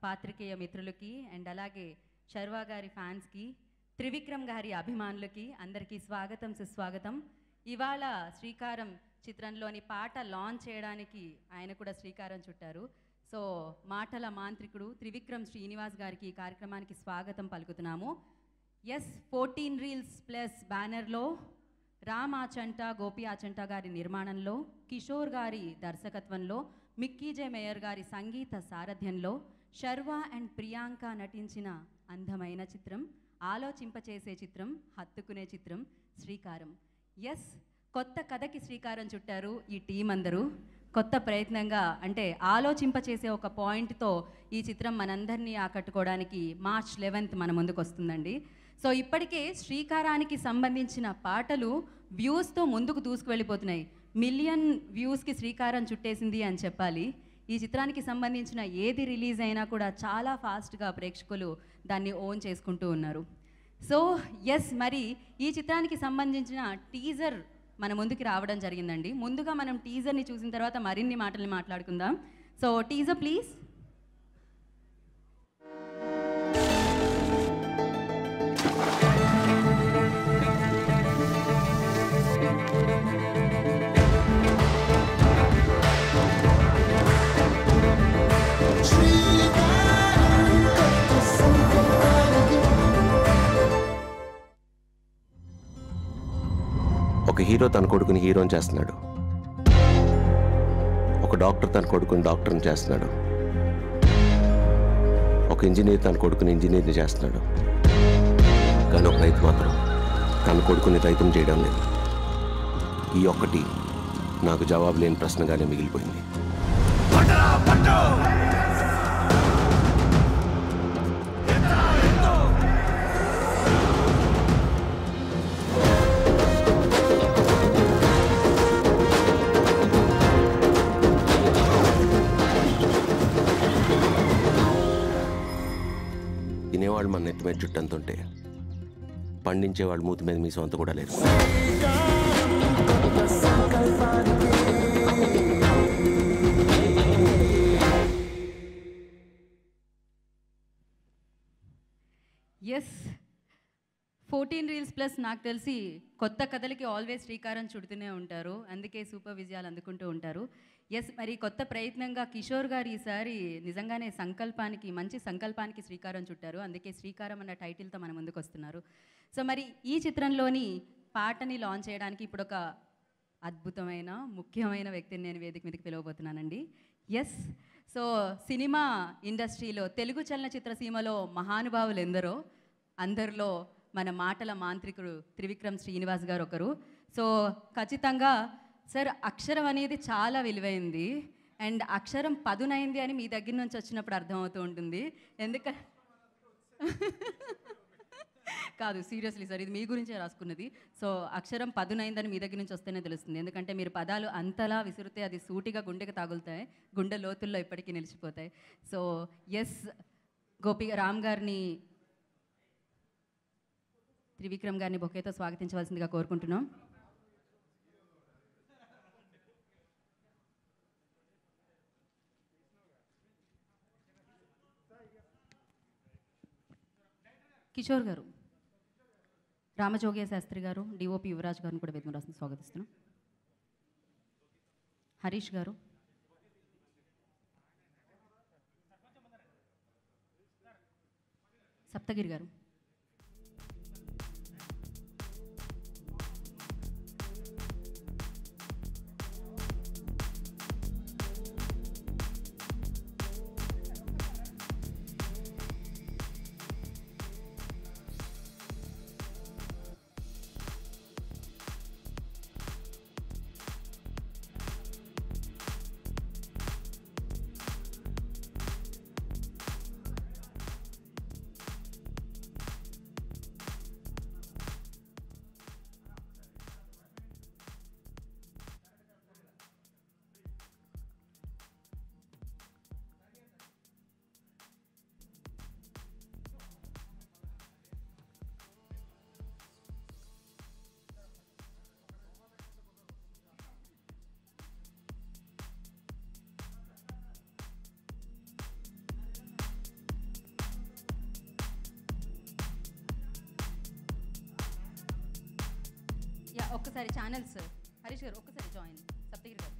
పాత్రికేయ మిత్రులకి అండ్ అలాగే శర్వా గారి ఫ్యాన్స్కి, త్రివిక్రమ్ గారి అభిమానులకి అందరికీ స్వాగతం, సుస్వాగతం. ఇవాళ శ్రీకారం చిత్రంలోని పాట లాంచ్ చేయడానికి ఆయన కూడా శ్రీకారం చుట్టారు. సో మాటల మాంత్రికుడు త్రివిక్రమ్ శ్రీనివాస్ గారికి ఈ కార్యక్రమానికి స్వాగతం పలుకుతున్నాము. 14 రీల్స్ ప్లస్ బ్యానర్లో రామ్ ఆచంట, గోపి ఆచంట గారి నిర్మాణంలో, కిషోర్ గారి దర్శకత్వంలో, మిక్కీ జే మేయర్ గారి సంగీత సారథ్యంలో శర్వా అండ్ ప్రియాంక నటించిన అందమైన చిత్రం, ఆలోచింపచేసే చిత్రం, హత్తుకునే చిత్రం శ్రీకారం. కొత్త కథకి శ్రీకారం చుట్టారు ఈ టీం అందరూ. కొత్త ప్రయత్నంగా అంటే ఆలోచింపచేసే ఒక పాయింట్తో ఈ చిత్రం మనందరినీ ఆకట్టుకోవడానికి March 11th మన ముందుకు వస్తుందండి. సో ఇప్పటికే శ్రీకారానికి సంబంధించిన పాటలు వ్యూస్తో ముందుకు దూసుకువెళ్ళిపోతున్నాయి. 1 మిలియన్ వ్యూస్కి శ్రీకారం చుట్టేసింది అని చెప్పాలి. ఈ చిత్రానికి సంబంధించిన ఏది రిలీజ్ అయినా కూడా చాలా ఫాస్ట్గా ప్రేక్షకులు దాన్ని ఓన్ చేసుకుంటూ ఉన్నారు. సో మరి ఈ చిత్రానికి సంబంధించిన టీజర్ మన ముందుకి రావడం జరిగిందండి. ముందుగా మనం టీజర్ని చూసిన తర్వాత మరిన్ని మాటల్ని మాట్లాడుకుందాం. So teaser please. ఒక హీరో తన కొడుకుని హీరోని చేస్తున్నాడు, ఒక డాక్టర్ తన కొడుకుని డాక్టర్ని చేస్తున్నాడు, ఒక ఇంజనీర్ తన కొడుకుని ఇంజనీర్ని చేస్తున్నాడు. కానీ ఒక రైతు మాత్రం తన కొడుకుని రైతుని చేయడం లేదు. ఈ ఒక్కటి నాకు జవాబు లేని ప్రశ్నగానే మిగిలిపోయింది. తినేవాళ్ళు మన నెత్తి మీద చుట్టంతుంటే పండించేవాళ్ళు మూతి మీద మీ సొంత కూడా లేదు. ఎస్ 14 రీల్స్ ప్లస్ నాకు తెలిసి కొత్త కథలకి ఆల్వేస్ శ్రీకారం చుడుతూనే ఉంటారు, అందుకే సూపర్ విజయాలు అందుకుంటూ ఉంటారు. మరి కొత్త ప్రయత్నంగా కిషోర్ గారు ఈసారి నిజంగానే మంచి సంకల్పానికి శ్రీకారం చుట్టారు, అందుకే శ్రీకారం అన్న టైటిల్తో మన ముందుకు వస్తున్నారు. సో మరి ఈ చిత్రంలోని పాటని లాంచ్ చేయడానికి ఇప్పుడు ఒక అద్భుతమైన ముఖ్యమైన వ్యక్తిని నేను వేదిక మీదకి పిలవబోతున్నానండి. సో సినిమా ఇండస్ట్రీలో, తెలుగు చలనచిత్ర సీమలో మహానుభావులు ఎందరో, అందరిలో మన మాటల మాంత్రికుడు త్రివిక్రమ్ శ్రీనివాస్ గారు ఒకరు. సో ఖచ్చితంగా సార్, అక్షరం అనేది చాలా విలువైంది అండ్ అక్షరం పదునైంది అని మీ దగ్గర నుంచి వచ్చినప్పుడు అర్థమవుతూ ఉంటుంది. కాదు, సీరియస్లీ సార్, ఇది మీ గురించే రాసుకున్నది. సో అక్షరం పదునైందని మీ దగ్గర నుంచి వస్తేనే తెలుస్తుంది, ఎందుకంటే మీరు పదాలు అంతలా విసిరితే అది సూటిగా గుండెకి తగులుతాయి, గుండె లోతుల్లో ఇప్పటికీ నిలిచిపోతాయి. సో గోపి రామ్ గారిని, త్రివిక్రమ్ గారిని బొకేతో స్వాగతించవలసిందిగా కోరుకుంటున్నాం. కిషోర్ గారు, రామజోగయ్య శాస్త్రి గారు, డిఓపి యువరాజ్ గారిని కూడా వేదిక రాసిన స్వాగతిస్తున్నాం. హరీష్ గారు, సప్తగిరి గారు, ఒక్కసారి ఛానల్స్ హరీష్ గారు ఒక్కసారి జాయిన్ సప్తగిరి గారు.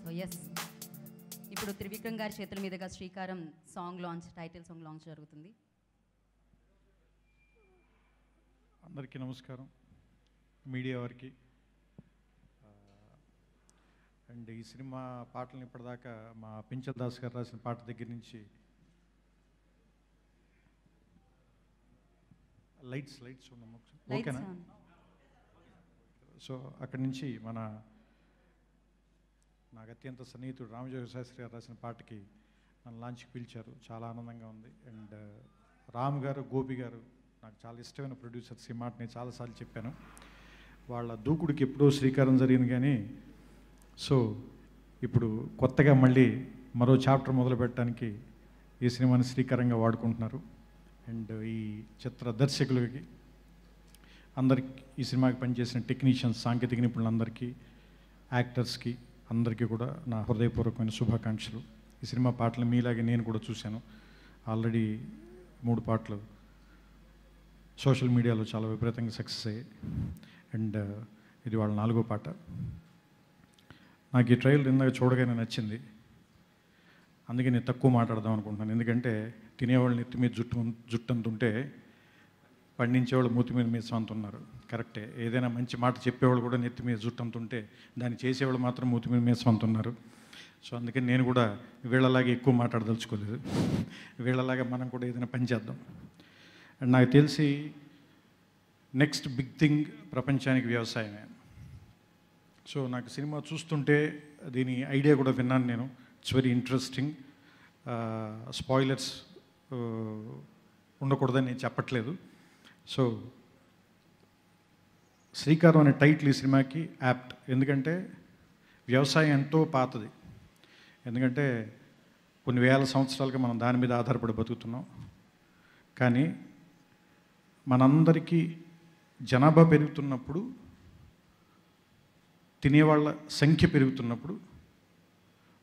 సో ఎస్, ఇప్పుడు త్రివిక్రమ్ గారి చేతుల మీదుగా శ్రీకారం song launch, title song launch జరుగుతుంది. అందరికీ నమస్కారం, మీడియా వారికి. అండ్ ఈ సినిమా పాటలను ఇప్పటిదాకా మా పించల్ దాస్ గారు రాసిన పాట దగ్గర నుంచి లైట్స్ ఉన్నాము, ఓకేనా? సో అక్కడి నుంచి నాకు అత్యంత సన్నిహితుడు రామజోగ శాస్త్రి గారు రాసిన పాటకి నన్ను లాంచ్కి పిలిచారు. చాలా ఆనందంగా ఉంది. అండ్ రామ్ గారు, గోపి గారు నాకు చాలా ఇష్టమైన ప్రొడ్యూసర్స్. ఈ మాట నేను చాలాసార్లు చెప్పాను. వాళ్ళ దూకుడికి ఎప్పుడో శ్రీకారం జరిగింది, కానీ సో ఇప్పుడు కొత్తగా మళ్ళీ మరో చాప్టర్ మొదలు పెట్టడానికి ఈ సినిమాని శ్రీకారంగా వాడుకుంటున్నారు. అండ్ ఈ చిత్ర దర్శకులకి అందరికి, ఈ సినిమాకి పనిచేసిన టెక్నీషియన్స్, సాంకేతిక నిపుణులందరికీ, యాక్టర్స్కి అందరికీ కూడా నా హృదయపూర్వకమైన శుభాకాంక్షలు. ఈ సినిమా పాటలు మీలాగే నేను కూడా చూశాను. ఆల్రెడీ 3 పాటలు సోషల్ మీడియాలో చాలా విపరీతంగా సక్సెస్ అయ్యాయి. అండ్ ఇది వాళ్ళ 4వ పాట. నాకు ఈ ట్రైలర్ ఇందాక చూడగానే నచ్చింది, అందుకే నేను తక్కువ మాట్లాడదాం అనుకుంటున్నాను. ఎందుకంటే తినేవాళ్ళు నెత్తి మీద జుట్టు అంత ఉంటే పండించేవాళ్ళు మూతి మీద మీసం అంత ఉన్నారు. కరెక్టే. ఏదైనా మంచి మాట చెప్పేవాళ్ళు కూడా నెత్తి మీద జుట్టు అంత ఉంటే దాన్ని చేసేవాళ్ళు మాత్రం మూతి మీద మీసం అంత ఉన్నారు. సో అందుకని నేను కూడా వీళ్ళలాగా ఎక్కువ మాట్లాడదలుచుకోలేదు. వీళ్ళలాగా మనం కూడా ఏదైనా పని చేద్దాం. అండ్ నాకు తెలిసి నెక్స్ట్ బిగ్ థింగ్ ప్రపంచానికి వ్యవసాయమే. సో నాకు సినిమా చూస్తుంటే దీని ఐడియా కూడా విన్నాను నేను. It's very interesting. స్పాయిలర్స్ ఉండకూడదని నేను చెప్పట్లేదు. సో శ్రీకారం అనే టైటిల్ ఈ సినిమాకి యాప్ట్. ఎందుకంటే వ్యవసాయం ఎంతో పాతది. ఎందుకంటే కొన్ని వేల సంవత్సరాలుగా మనం దాని మీద ఆధారపడి బతుకుతున్నాం. కానీ మనందరికీ జనాభా పెరుగుతున్నప్పుడు, తినేవాళ్ళ సంఖ్య పెరుగుతున్నప్పుడు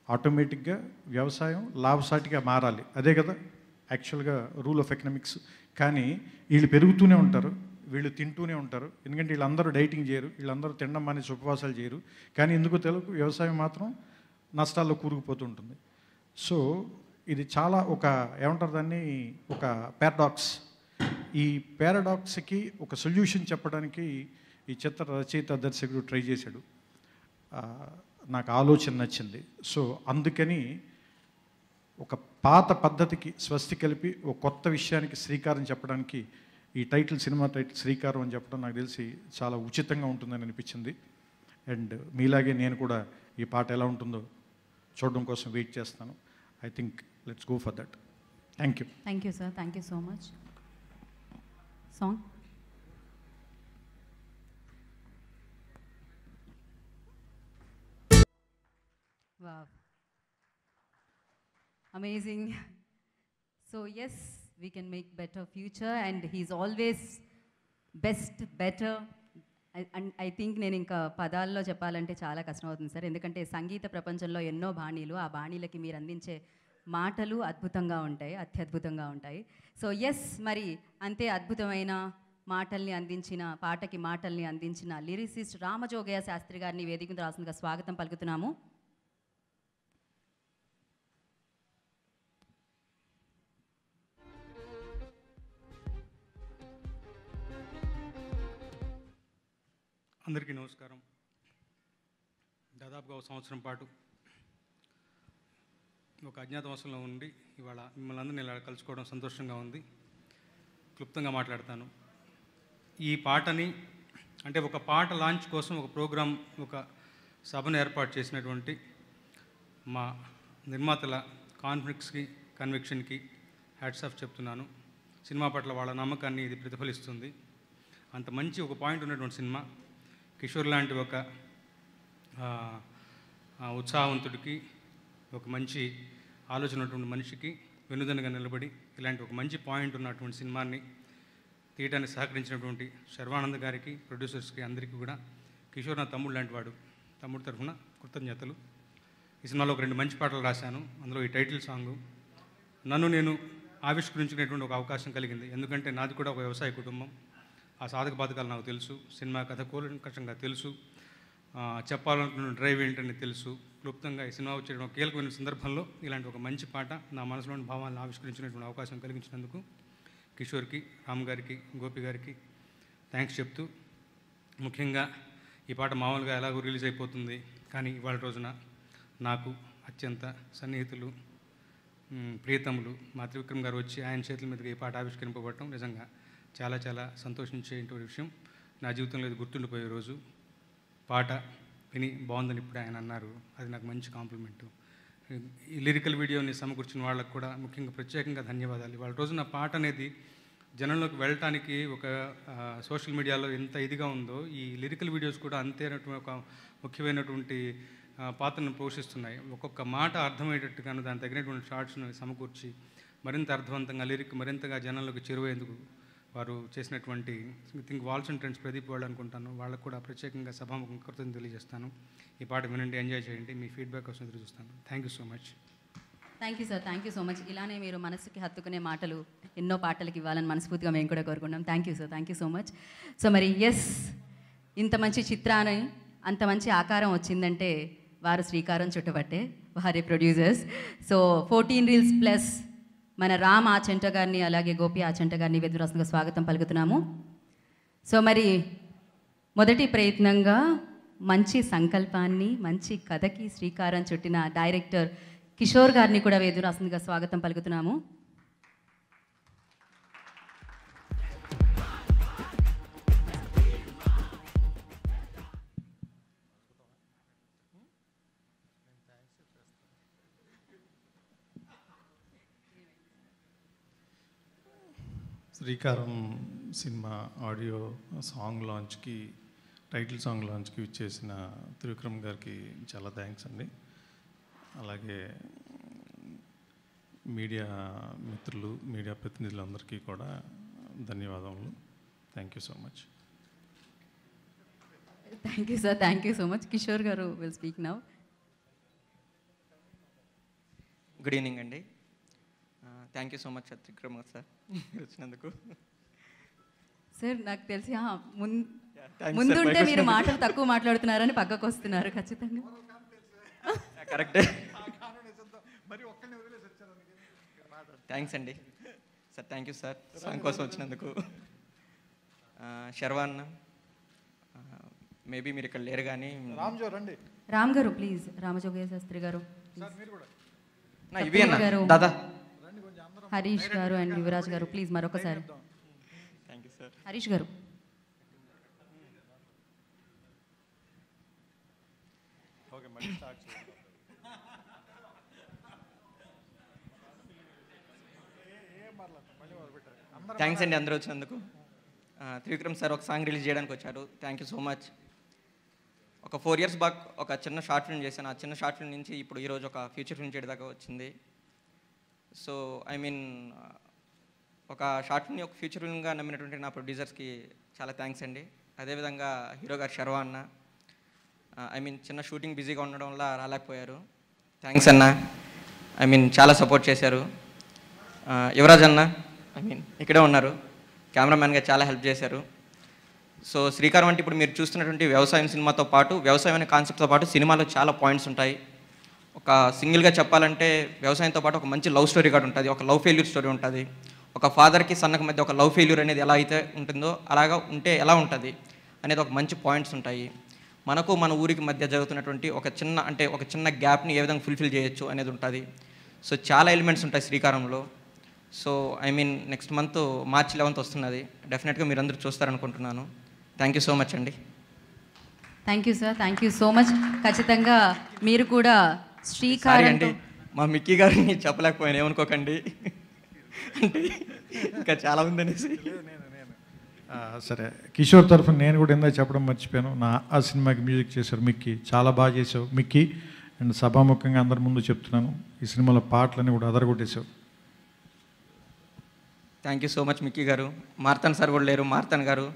ఆటోమేటిక్గా వ్యవసాయం లాభసాటిగా మారాలి. అదే కదా యాక్చువల్గా రూల్ ఆఫ్ ఎకనామిక్స్. కానీ వీళ్ళు పెరుగుతూనే ఉంటారు, వీళ్ళు తింటూనే ఉంటారు. ఎందుకంటే వీళ్ళందరూ డైటింగ్ చేయరు, వీళ్ళందరూ తినడం మానేసి ఉపవాసాలు చేయరు. కానీ ఎందుకో తెలుగు వ్యవసాయం మాత్రం నష్టాల్లో కూరుకుపోతుంటుంది. సో ఇది చాలా ఏమంటారు దాన్ని, ఒక పారాడాక్స్. ఈ పారాడాక్స్కి ఒక సొల్యూషన్ చెప్పడానికి ఈ చిత్ర రచయిత దర్శకుడు ట్రై చేశాడు. నాకు ఆలోచన నచ్చింది. సో అందుకని ఒక పాత పద్ధతికి స్వస్తి కలిపి ఒక కొత్త విషయానికి శ్రీకారం చెప్పడానికి ఈ టైటిల్, సినిమా టైటిల్ శ్రీకారం అని చెప్పడం నాకు తెలిసి చాలా ఉచితంగా ఉంటుందని అనిపించింది. అండ్ మీలాగే నేను కూడా ఈ పాట ఎలా ఉంటుందో చూడడం కోసం వెయిట్ చేస్తాను. I think let's go for that. Thank you. Thank you sir, thank you so much. Song wow, amazing. So yes, we can make better future and he's always best, better. I think నేను ఇంకా పదాల్లో చెప్పాలంటే చాలా కష్టం అవుతుంది sir. ఎందుకంటే సంగీత ప్రపంచంలో ఎన్నో బాణీలు, ఆ బాణీలకి మీరు అందించే మాటలు అద్భుతంగా ఉంటాయి, అత్యద్భుతంగా ఉంటాయి. సో ఎస్, మరి అంతే అద్భుతమైన మాటల్ని అందించిన, పాటకి మాటల్ని అందించిన లిరిసిస్ట్ రామజోగయ్య శాస్త్రి గారిని వేదికకు రాసిందిగా స్వాగతం పలుకుతున్నాము. అందరికీ నమస్కారం. దాదాపుగా 1 సంవత్సరం పాటు ఒక అజ్ఞాతవాసంలో ఉండి ఇవాళ మిమ్మల్ని అందరినీ ఇలా కలుసుకోవడం సంతోషంగా ఉంది. క్లుప్తంగా మాట్లాడతాను. ఈ పాటని అంటే ఒక పాట లాంచ్ కోసం ఒక ప్రోగ్రాం, ఒక సభను ఏర్పాటు చేసినటువంటి మా నిర్మాతల కన్విక్షన్కి హ్యాట్స్ ఆఫ్ చెప్తున్నాను. సినిమా పట్ల వాళ్ళ నమ్మకాన్ని ఇది ప్రతిఫలిస్తుంది. అంత మంచి ఒక పాయింట్ ఉన్నటువంటి సినిమా. కిషోర్ లాంటి ఒక ఉత్సాహవంతుడికి, ఒక మంచి ఆలోచన ఉన్నటువంటి మనిషికి వెన్నుదన్నుగా నిలబడి ఇలాంటి ఒక మంచి పాయింట్ ఉన్నటువంటి సినిమాని తీయడానికి సహకరించినటువంటి శర్వానంద్ గారికి, ప్రొడ్యూసర్స్కి అందరికీ కూడా, కిషోర్ నా తమ్ముడు లాంటి వాడు, తమ్ముడు తరఫున కృతజ్ఞతలు. ఈ సినిమాలో ఒక 2 మంచి పాటలు రాశాను. అందులో ఈ టైటిల్ సాంగు నన్ను నేను ఆవిష్కరించుకునేటువంటి ఒక అవకాశం కలిగింది. ఎందుకంటే నాది కూడా ఒక వ్యవసాయ కుటుంబం. ఆ సాధక బాధకాలు నాకు తెలుసు, సినిమా కథ కూలంకషంగా తెలుసు, చెప్పాలనుకున్న డ్రైవ్ ఏంటని తెలుసు. క్లుప్తంగా ఈ సినిమా వచ్చే ఒక కీలకమైన సందర్భంలో ఇలాంటి ఒక మంచి పాట నా మనసులోని భావాలను ఆవిష్కరించినటువంటి అవకాశం కలిగించినందుకు కిషోర్కి, రామ్ గారికి, గోపి గారికి థ్యాంక్స్ చెప్తూ, ముఖ్యంగా ఈ పాట మామూలుగా ఎలాగో రిలీజ్ అయిపోతుంది, కానీ ఇవాళ రోజున నాకు అత్యంత సన్నిహితులు, ప్రియతములు మా త్రివిక్రమ్ గారు వచ్చి ఆయన చేతుల మీదుగా ఈ పాట ఆవిష్కరింపబడటం నిజంగా చాలా చాలా సంతోషించేటువంటి విషయం. నా జీవితంలో ఇది గుర్తుండిపోయే రోజు. పాట విని బాగుందని ఇప్పుడు ఆయన అన్నారు, అది నాకు మంచి కాంప్లిమెంటు. ఈ లిరికల్ వీడియోని సమకూర్చిన వాళ్ళకు కూడా ముఖ్యంగా ప్రత్యేకంగా ధన్యవాదాలు. వాళ్ళ రోజున పాట అనేది జనంలోకి వెళ్ళటానికి ఒక సోషల్ మీడియాలో ఎంత ఇదిగా ఉందో, ఈ లిరికల్ వీడియోస్ కూడా అంతే ఒక ముఖ్యమైనటువంటి పాత్రను పోషిస్తున్నాయి. ఒక్కొక్క మాట అర్థమయ్యేటట్టుగాను దానికి తగినటువంటి షార్ట్స్ను సమకూర్చి మరింత అర్థవంతంగా లిరిక్ మరింతగా జనంలోకి చేరువేందుకు వారు చేసినటువంటి think walls and trends Pradeep వాళ్ళు అనుకుంటాను, వాళ్ళకు కూడా ప్రత్యేకంగా సభాముఖం కృతజ్ఞతలు తెలియజేస్తాను. ఈ పాట వినండి, ఎంజాయ్ చేయండి. మీ ఫీడ్బ్యాక్ కోసం ఎదురు చూస్తాను. Thank you so much. Thank you sir, thank you so much. ఇలానే మీరు మనసుకి హత్తుకునే మాటలు ఎన్నో పాటలకి ఇవ్వాలని మనస్ఫూర్తిగా మేము కూడా కోరుకుంటాం. Thank you sir, thank you so much. So మరి ఎస్, ఇంత మంచి చిత్రాన్ని అంత మంచి ఆకారం వచ్చిందంటే వారు శ్రీకారం చుట్టబట్టే, వారే ప్రొడ్యూసర్స్. సో 14 Reels ప్లస్ మన రామ్ ఆచంట గారిని అలాగే గోపి ఆచంట గారిని వేదికగా స్వాగతం పలుకుతున్నాము. సో మరి మొదటి ప్రయత్నంగా మంచి సంకల్పాన్ని, మంచి కథకి శ్రీకారం చుట్టిన డైరెక్టర్ కిషోర్ గారిని కూడా వేదికగా స్వాగతం పలుకుతున్నాము. శ్రీకారం సినిమా ఆడియో సాంగ్ లాంచ్కి, టైటిల్ సాంగ్ లాంచ్కి ఇచ్చేసిన త్రివిక్రమ్ గారికి చాలా థ్యాంక్స్ అండి. అలాగే మీడియా మిత్రులు, మీడియా ప్రతినిధులందరికీ కూడా ధన్యవాదములు. Thank you so much. Thank you sir, thank you so much. Kishore garu will speak now. Good evening అండి. Thank you so much Trivikram sir వచ్చినందుకు. సార్ నాకు తెలిసి ముందుంటే మీరు మాటలు తక్కువ మాట్లాడుతున్నారని పక్కకు వస్తున్నారు. ఖచ్చితంగా కరెక్టే. థ్యాంక్స్ అండి sir, thank you sir song కోసం వచ్చినందుకు. శర్వాన్, మేబీ మీరు ఇక్కడ లేరు కానీ రామ్ గారు ప్లీజ్, రామజోగయ్య శాస్త్రి గారు, ఇవి అన్న దాదా, హరీష్ గారు అండ్ యువరాజ్ గారు ప్లీజ్ మరొకసారి. Thank you sir. హరీష్ గారు. థ్యాంక్స్ అండి అందరూ వచ్చినందుకు. త్రివిక్రమ్ సార్ ఒక సాంగ్ రిలీజ్ చేయడానికి వచ్చారు. Thank you so much. ఒక 4 years బ్యాక్ ఒక చిన్న షార్ట్ ఫిల్మ్ చేశాను. ఆ చిన్న షార్ట్ ఫిల్మ్ నుంచి ఇప్పుడు ఈరోజు ఒక ఫీచర్ ఫిల్మ్ చేయడానికి వచ్చింది. సో ఐ మీన్ ఒక షార్ట్ ఫిల్మ్ని ఒక ఫ్యూచర్ ఫిల్మ్గా నమ్మినటువంటి నా ప్రొడ్యూసర్స్కి చాలా థ్యాంక్స్ అండి. అదేవిధంగా హీరో గారు శర్వా అన్న, ఐ మీన్ చిన్న షూటింగ్ బిజీగా ఉండడం వల్ల రాలేకపోయారు. థ్యాంక్స్ అన్న, ఐ మీన్ చాలా సపోర్ట్ చేశారు. యువరాజ్ అన్న ఐ మీన్ ఇక్కడే ఉన్నారు, కెమెరామ్యాన్గా చాలా హెల్ప్ చేశారు. సో శ్రీకారం అంటే ఇప్పుడు మీరు చూస్తున్నటువంటి వ్యవసాయం సినిమాతో పాటు, వ్యవసాయం అనే కాన్సెప్ట్తో పాటు సినిమాలో చాలా పాయింట్స్ ఉంటాయి. ఒక సింగిల్గా చెప్పాలంటే వ్యవసాయంతో పాటు ఒక మంచి లవ్ స్టోరీ కూడా ఉంటుంది, ఒక లవ్ ఫెయిల్యూర్ స్టోరీ ఉంటుంది. ఒక ఫాదర్కి సన్నకు మధ్య ఒక లవ్ ఫెయిల్యూర్ అనేది ఎలా అయితే ఉంటుందో అలాగా ఉంటే ఎలా ఉంటుంది అనేది ఒక మంచి పాయింట్స్ ఉంటాయి. మనకు మన ఊరికి మధ్య జరుగుతున్నటువంటి ఒక చిన్న గ్యాప్ని ఏ విధంగా ఫుల్ఫిల్ చేయొచ్చు అనేది ఉంటుంది. సో చాలా ఎలిమెంట్స్ ఉంటాయి శ్రీకారంలో. So I mean next month March 11th వస్తున్నది, డెఫినెట్గా మీరు అందరూ చూస్తారనుకుంటున్నాను. థ్యాంక్ యూ సో మచ్ అండి. Thank you sir, thank you so much. ఖచ్చితంగా మీరు కూడా శ్రీకారం అండి, మా మిక్కీ గారిని చెప్పలేకపోయాను, ఏమనుకోకండి. అంటే ఇంకా చాలా ఉందనేసి. సరే, కిషోర్ తరఫున నేను కూడా ఇందా చెప్పడం మర్చిపోయాను. ఆ సినిమాకి మ్యూజిక్ చేశారు మిక్కీ, చాలా బాగా చేసావు మిక్కీ. అండ్ సభాముఖంగా అందరి ముందు చెప్తున్నాను, ఈ సినిమాలో పాటలన్నీ కూడా అదరగొట్టేశావు. Thank you so much Mickey గారు. మార్తన్ సార్ కూడా లేరు, మార్తన్ గారు,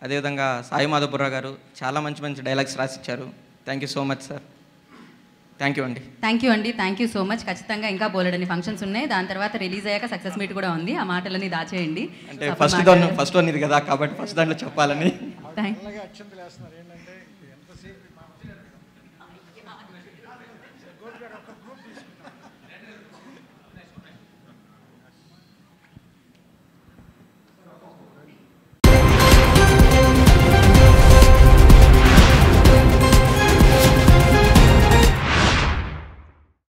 అదేవిధంగా సాయి మాధవపుర్రా గారు చాలా మంచి మంచి డైలాగ్స్ రాసిచ్చారు. Thank you so much sir. Thank you అండి. థ్యాంక్ యూ అండి, థ్యాంక్ యూ సో మచ్. ఖచ్చితంగా ఇంకా బోలెడని ఫంక్షన్స్ ఉన్నాయి. దాని తర్వాత రిలీజ్ అయ్యాక సక్సెస్ మీట్ కూడా ఉంది. ఆ మాటలన్నీ దాచేయండి. అంటే ఫస్ట్ వన్ ఇది కదా, కాబట్టి ఫస్ట్ దాంట్లో చెప్పాలని. థ్యాంక్ అలాగే అక్షంతలు వేస్తున్నారు ఏంటంటే ఎంతసేపు